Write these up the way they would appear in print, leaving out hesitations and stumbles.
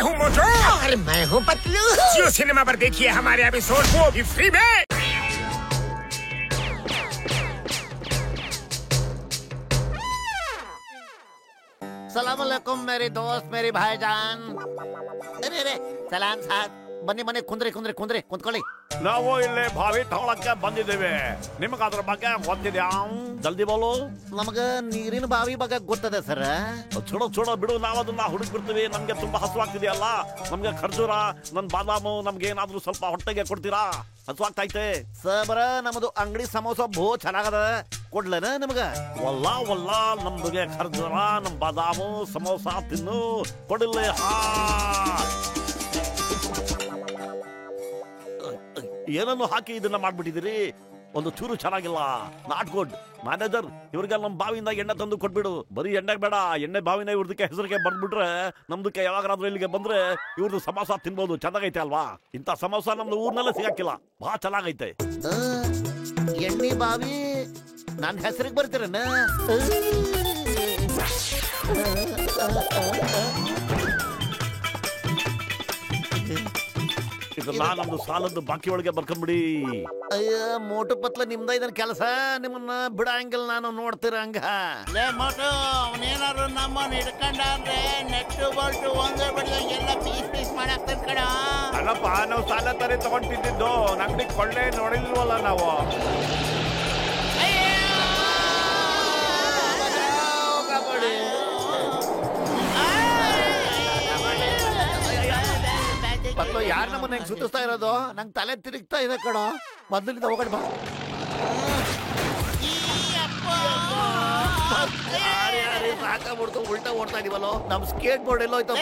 हूँ मोटू और मैं हूँ पतलू। जियो सिनेमा पर देखिए हमारे एपिसोड, वो भी फ्री में। सलाम अलैकुम मेरे दोस्त, मेरे भाईजान। अरे अरे सलाम साहब, ಬನ್ನಿ ಬನ್ನಿ, ಕುಂದ್ರಿ ಕುಂದ್ರಿ ಕುಂದ್ರಿ ಕುಂತ್ಕೊಳ್ಳಿ. ನಾವು ಇಲ್ಲಿ ಬಾವಿ ತಗೊಳಕ್ಕೆ ಬಂದಿದ್ದೇವೆ. ನಿಮಗೆ ಅದ್ರ ಬಗ್ಗೆ ಗೊತ್ತಿದ್ಯಾ? ಜಲ್ದಿ ಬೋಲು. ನಮಗ ನೀರಿನ ಬಾವಿ ಬಗ್ಗೆ ಗೊತ್ತದೆ ಸರ್. ಚೂಡ ಬಿಡು, ನಾವು ಅದನ್ನ ಹುಡುಕ್ ಬಿಡ್ತೀವಿ. ನಮ್ಗೆ ತುಂಬಾ ಹಸುವಾಗ್ತಿದೆಯಲ್ಲ, ನಮ್ಗೆ ಖರ್ಜೂರ, ನನ್ ಬಾದಾಮು, ನಮ್ಗೆ ಏನಾದ್ರೂ ಸ್ವಲ್ಪ ಹೊಟ್ಟೆಗೆ ಕೊಡ್ತೀರಾ? ಹಸುವಾಗ್ತೈತೆ ಸಬರ. ನಮ್ದು ಅಂಗಡಿ ಸಮೋಸ ಬಹು ಚೆನ್ನಾಗದ, ಕೊಡ್ಲೇನ ನಿಮ್ಗ? ಒಲ್ಲ ನಮ್ದುಗೆ ಖರ್ಜೂರ, ನಮ್ ಬಾದಾಮು ಸಮೋಸ ತಿನ್ನು, ಕೊಡಿಲ್ಲ. ಏನನ್ನು ಹಾಕಿ ಇದನ್ನ ಮಾಡ್ಬಿಟ್ಟಿದಿರಿ, ಒಂದು ಚೂರು ಚೆನ್ನಾಗಿಲ್ಲ. Not good. ಮ್ಯಾನೇಜರ್, ಇವ್ರಿಗೆ ನಮ್ ಬಾವಿಯಿಂದ ಎಣ್ಣೆ ತಂದು ಕೊಟ್ಬಿಡು. ಬರೀ ಎಣ್ಣೆ ಬೇಡ, ಎಣ್ಣೆ ಬಾವಿನ ಇವ್ರದಕ್ಕೆ ಹೆಸರಿಗೆ ಬಂದ್ಬಿಟ್ರೆ ನಮ್ದಕ್ಕೆ ಯಾವಾಗಾದ್ರೂ ಇಲ್ಲಿಗೆ ಬಂದ್ರೆ ಇವ್ರದ್ದು ಸಮೋಸ ತಿನ್ಬೋದು. ಚೆನ್ನಾಗೈತೆ ಅಲ್ವಾ? ಇಂಥ ಸಮೋಸ ನಮ್ದು ಊರ್ನಲ್ಲೇ ಸಿಗಕ್ಕಿಲ್ಲ, ಬಹಳ ಚೆನ್ನಾಗೈತೆ. ಎಣ್ಣೆ ಬಾವಿ ನನ್ನ ಹೆಸರಿಗೆ ಬರ್ತೀರನ್ನ? ಇದನ್ನ ನಮ್ದು ಸಾಲದ್ದು ಬಾಕಿ ಒಳಗೆ ಬರ್ಕೊಂಬಿಡಿ. ಅಯ್ಯ ಮೋಟು ಪತ್ಲ, ನಿಮ್ದ ಇದನ್ ಕೆಲಸ. ನಿಮ್ಮನ್ನ ಬಿಡಂಗಿಲ್ಲ, ನಾನು ನೋಡ್ತಿರಂಗ. ಮೋಟು ಅವನೇನಾದ್ರು ನಮ್ಮನ್ನ ಹಿಡ್ಕೊಂಡ್ರೆ ನೆಟ್ಟು ಬೋಲ್ಟು ಒಂದೇ ಬಿಡ್ದಂಗೆ ಎಲ್ಲ ಪೀಸ್ ಮಾಡಾಕ್ತದ ಕಣ. ಅಲ್ಲಪ್ಪ, ನಾವು ಸಾಲ ತರ ತಗೊಂಡಿದ್ದು ಅಂಗಡಿ ಕೊಳ್ಳೆ ನೋಡಿಲ್ವಲ್ಲ ನಾವು. ಪತ್ಲು, ಯಾರು ನಮ್ಮನ್ನ ಹೆಂಗ್ ಸುತ್ತಿಸ್ತಾ ಇರೋದು? ನಂಗೆ ತಲೆ ತಿರುಗ್ತಾ ಇದೆ ಕಣ. ಮೊದಲಿಂದ ಹೋಗಣ ಬಾ. ಸಾಕಾಗ್ಬಿಡ್ತು, ಉಲ್ಟಾ ಓಡ್ತಾ ಇದೀವಲ್ಲೋ. ನಮ್ ಸ್ಕೇಟ್ ಬೋರ್ಡ್ ಎಲ್ಲೋ ಹೋಯ್ತು.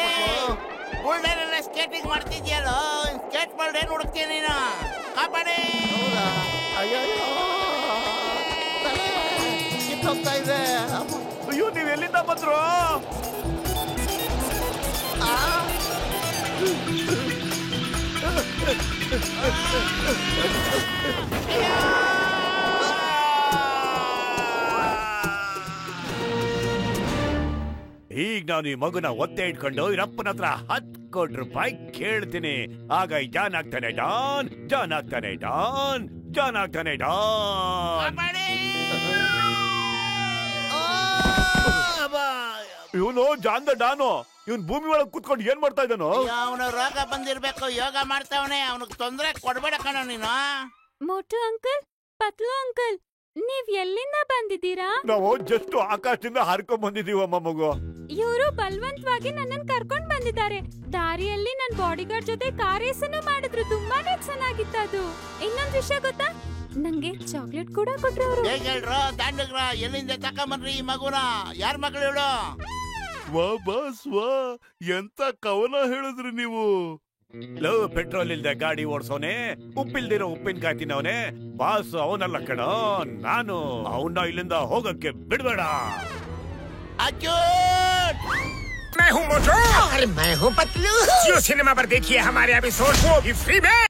ಬುಲ್ಡೇನೆಲ್ಲ ಸ್ಕೇಟಿಂಗ್ ಮಾಡ್ತಿದ್ಯಲ್ಲೋ, ಸ್ಕೇಟ್ ಬೋರ್ಡ್ ಏನ್ ಹುಡುಕ್ತೀಯ ನೀನು? ಕಾಪಾಡಿ. ಅಯ್ಯೋ ತಲೆ ಕಿತ್ತೋಗ್ತಾ ಇದೆ. ಅಯ್ಯೋ, ನೀವ್ ಎಲ್ಲಿಂದ ಬಂದ್ರು? ಈಗ ನಾನು ಈ ಮಗುನ ಒತ್ತೆ ಇಟ್ಕೊಂಡು ಇರಪ್ಪನ ಹತ್ರ 10 ಕೋಟಿ ರೂಪಾಯಿ ಕೇಳ್ತೀನಿ. ಆಗ ಜಾನ್ ಆಗ್ತಾನೆ ಡಾನ್, ಜಾನ್ ಆಗ್ತಾನೆ ಡಾನ್, ಜಾನ್ ಆಗ್ತಾನೆ ಡಾನ್. ಇವನು ಜಾನ್ ದ ಡಾನು. ಇವನ್ ಭೂಮಿ ಒಳಗೆ ಕುತ್ಕೊಂಡು ಏನ್ ಮಾಡ್ತಾ ಇದ್ದಾನೋ? ಅವನು ರೋಗ ಬಂದಿರ್ಬೇಕು, ಯೋಗ ಮಾಡ್ತಾವನೆ. ಅವನಿಗೆ ತೊಂದ್ರೆ ಕೊಡ್ಬೇಡ ಕಣ ನೀನು. ಮೋಟು ಅಂಕಲ್, ಪತ್ಲು ಅಂಕಲ್, ನೀವ್ ಎಲ್ಲಿಂದ ಬಂದಿದ್ದೀರಾ? ನಾವು ಜಸ್ಟ್ ಆಕಾಶದಿಂದ ಹಾರ್ಕೊಂಡ್ ಬಂದಿದೀವಮ್ಮ ಮಗು. ಇವರು ಬಲವಂತವಾಗಿ ನನ್ನನ್ನು ಕರ್ಕೊಂಡ್ ಬಂದಿದ್ದಾರೆ. ದಾರಿಯಲ್ಲಿ ನನ್ ಬಾಡಿಗಾರ್ಡ್ ಜೊತೆ ಕಾರ್ ರೇಸನ್ನು ಮಾಡಿದ್ರು. ತುಂಬಾನೇ ಚೆನ್ನಾಗಿತ್ತು ಅದು. ಇನ್ನೊಂದ್ ವಿಷಯ ಗೊತ್ತಾ? ನಂಗೆ ಚಾಕ್ಲೇಟ್ ಕೂಡ ಕೊಟ್ರು ಅವರು. ಹೇಳ್ರು ದಾಂಡಗ್ರ, ಎಲ್ಲಿಂದ ತಕೊಂಬನ್ರಿ ಈ ಮಗುನ? ಯಾರ ಮಗಳು ಹೇಳು? ವಾ ಬಾಸ್ ವಾ, ಎಂತ ಕವನ ಹೇಳಿದ್ರಿ ನೀವು. ಲವ್ ಪೆಟ್ರೋಲ್ ಇಲ್ದೆ ಗಾಡಿ ಓಡ್ಸೋನೆ, ಉಪ್ಪಿಲ್ದಿರೋ ಉಪ್ಪಿನಕಾಯಿ ತಿನ್ನವನೆ ಬಾಸ್ ಅವನಲ್ಲ ಕಣ, ನಾನು. ಅವನ್ನ ಇಲ್ಲಿಂದ ಹೋಗಕ್ಕೆ ಬಿಡ್ಬೇಡ. मैं हूँ मोटू और मैं हूँ पतलू। जियो सिनेमा पर देखिए हमारे एपिसोड, वो भी फ्री में।